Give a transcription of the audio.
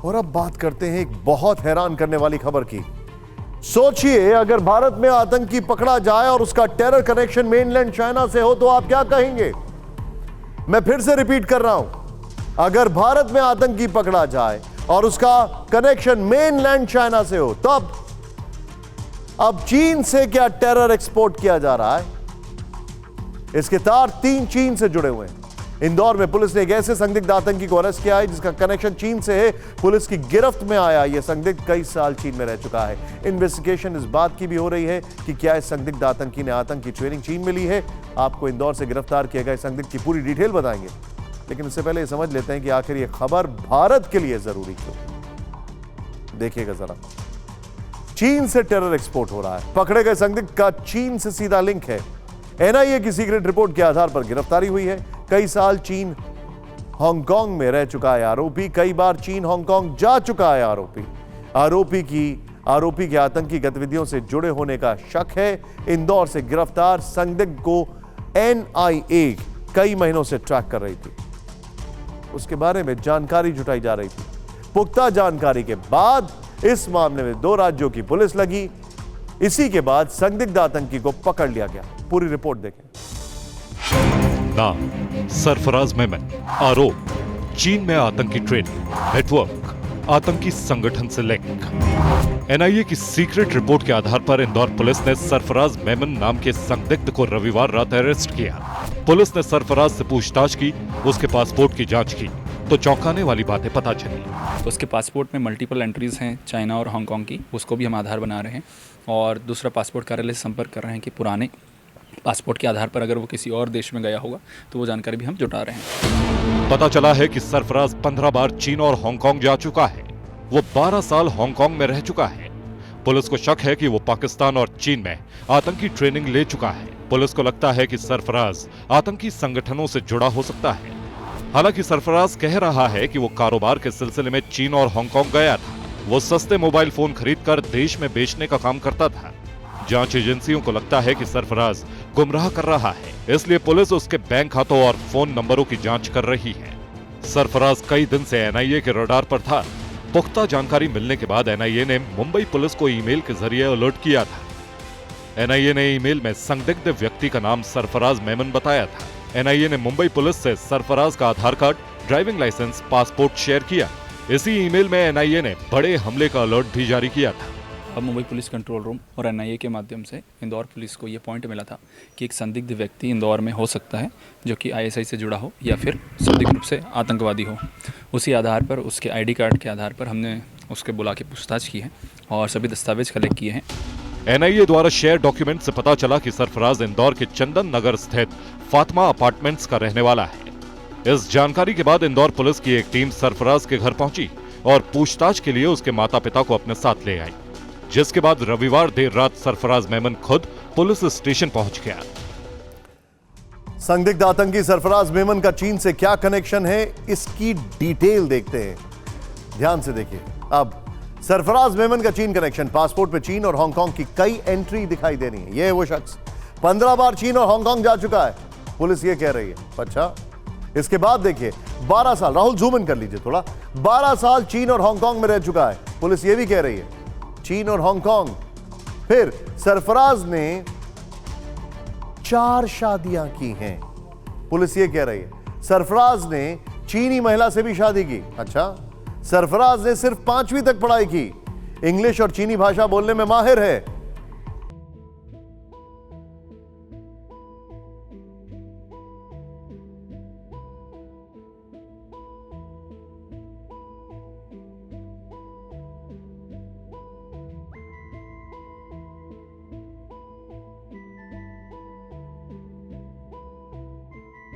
और अब बात करते हैं एक बहुत हैरान करने वाली खबर की। सोचिए, अगर भारत में आतंकी पकड़ा जाए और उसका टेरर कनेक्शन मेनलैंड चाइना से हो तो आप क्या कहेंगे? मैं फिर से रिपीट कर रहा हूं, अगर भारत में आतंकी पकड़ा जाए और उसका कनेक्शन मेनलैंड चाइना से हो तब अब चीन से क्या टेरर एक्सपोर्ट किया जा रहा है? इसके तार 3 चीन से जुड़े हुए हैं। इंदौर में पुलिस ने एक ऐसे संदिग्ध आतंकी को अरेस्ट किया है जिसका कनेक्शन चीन से है। पुलिस की गिरफ्त में आया यह संदिग्ध कई साल चीन में रह चुका है। इन्वेस्टिगेशन इस बात की भी हो रही है कि क्या इस संदिग्ध आतंकी ने आतंकी ट्रेनिंग चीन में ली है। आपको इंदौर से गिरफ्तार किए गए संदिग्ध की पूरी डिटेल बताएंगे, लेकिन उससे पहले समझ लेते हैं कि आखिर यह खबर भारत के लिए जरूरी क्यों। देखिएगा जरा, चीन से टेरर एक्सपोर्ट हो रहा है। पकड़े गए संदिग्ध का चीन से सीधा लिंक है। एनआईए की सीक्रेट रिपोर्ट के आधार पर गिरफ्तारी हुई है। कई साल चीन हांगकांग में रह चुका है आरोपी। कई बार चीन हांगकांग जा चुका है आरोपी। आरोपी के आतंकी गतिविधियों से जुड़े होने का शक है। इंदौर से गिरफ्तार संदिग्ध को एनआईए कई महीनों से ट्रैक कर रही थी। उसके बारे में जानकारी जुटाई जा रही थी। पुख्ता जानकारी के बाद इस मामले में 2 राज्यों की पुलिस लगी। इसी के बाद संदिग्ध आतंकी को पकड़ लिया गया। पूरी रिपोर्ट देखें। नाम सरफराज मेमन। आरोप चीन में आतंकी ट्रेनिंग। नेटवर्क आतंकी संगठन से लिंक। एनआईए की सीक्रेट रिपोर्ट के आधार पर इंदौर पुलिस ने सरफराज मेमन नाम के संदिग्ध को रविवार रात अरेस्ट किया। पुलिस ने सरफराज से पूछताछ की, उसके पासपोर्ट की जांच की तो चौंकाने वाली बातें पता चली। उसके पासपोर्ट में मल्टीपल एंट्रीज हैं चाइना और हांगकांग की, उसको भी हम आधार बना रहे हैं। और दूसरा, पासपोर्ट कार्यालय से संपर्क कर रहे हैं कि पुराने पासपोर्ट के आधार पर अगर वो किसी और देश में गया होगा तो वो जानकारी भी हम जुटा रहे हैं। पता चला है कि सरफराज 15 बार चीन और हांगकांग जा चुका है। वो 12 साल हांगकांग में रह चुका है। पुलिस को शक है कि वो पाकिस्तान और चीन में आतंकी ट्रेनिंग ले चुका है। पुलिस को लगता है कि सरफराज आतंकी संगठनों से जुड़ा हो सकता है। हालांकि सरफराज कह रहा है कि वो कारोबार के सिलसिले में चीन और हांगकांग गया था। वो सस्ते मोबाइल फोन खरीदकर देश में बेचने का काम करता था। जांच एजेंसियों को लगता है कि सरफराज गुमराह कर रहा है, इसलिए पुलिस उसके बैंक खातों और फोन नंबरों की जांच कर रही है। सरफराज कई दिन से एनआईए के रडार पर था। पुख्ता जानकारी मिलने के बाद एनआईए ने मुंबई पुलिस को ईमेल के जरिए अलर्ट किया था। एनआईए ने ईमेल में संदिग्ध व्यक्ति का नाम सरफराज मेमन बताया था। एनआईए ने मुंबई पुलिस से सरफराज का Aadhaar card, driving licence, passport share किया। इसी ईमेल में एनआईए ने बड़े हमले का अलर्ट भी जारी किया था। अब मुंबई पुलिस कंट्रोल रूम और एनआईए के माध्यम से इंदौर पुलिस को ये पॉइंट मिला था कि एक संदिग्ध व्यक्ति इंदौर में हो सकता है जो कि आईएसआई से जुड़ा हो या फिर संदिग्ध रूप से आतंकवादी हो। उसी आधार पर, उसके आईडी कार्ड के आधार पर हमने उसके बुला के पूछताछ की है और सभी दस्तावेज कलेक्ट किए हैं। एनआईए द्वारा शेयर डॉक्यूमेंट से पता चला कि सरफराज इंदौर के चंदन नगर स्थित फातिमा अपार्टमेंट्स का रहने वाला है। इस जानकारी के बाद इंदौर पुलिस की एक टीम सरफराज के घर पहुंची और पूछताछ के लिए उसके माता पिता को अपने साथ ले आई, जिसके बाद रविवार देर रात सरफराज मेमन खुद पुलिस स्टेशन पहुंच गया। संदिग्ध आतंकी सरफराज मेमन का चीन से क्या कनेक्शन है, इसकी डिटेल देखते हैं। ध्यान से देखिए। अब सरफराज मेमन का चीन कनेक्शन, पासपोर्ट पे चीन और हांगकांग की कई एंट्री दिखाई दे रही है। यह वो शख्स 15 बार चीन और हांगकांग जा चुका है, पुलिस ये कह रही है। अच्छा, इसके बाद देखिए 12 साल, राहुल जूम इन कर लीजिए थोड़ा, 12 साल चीन और हांगकांग में रह चुका है, पुलिस ये भी कह रही है। चीन और हांगकांग। फिर सरफराज ने 4 शादियां की हैं, पुलिस ये कह रही है। सरफराज ने चीनी महिला से भी शादी की। अच्छा, सरफराज ने सिर्फ 5वीं तक पढ़ाई की, इंग्लिश और चीनी भाषा बोलने में माहिर है।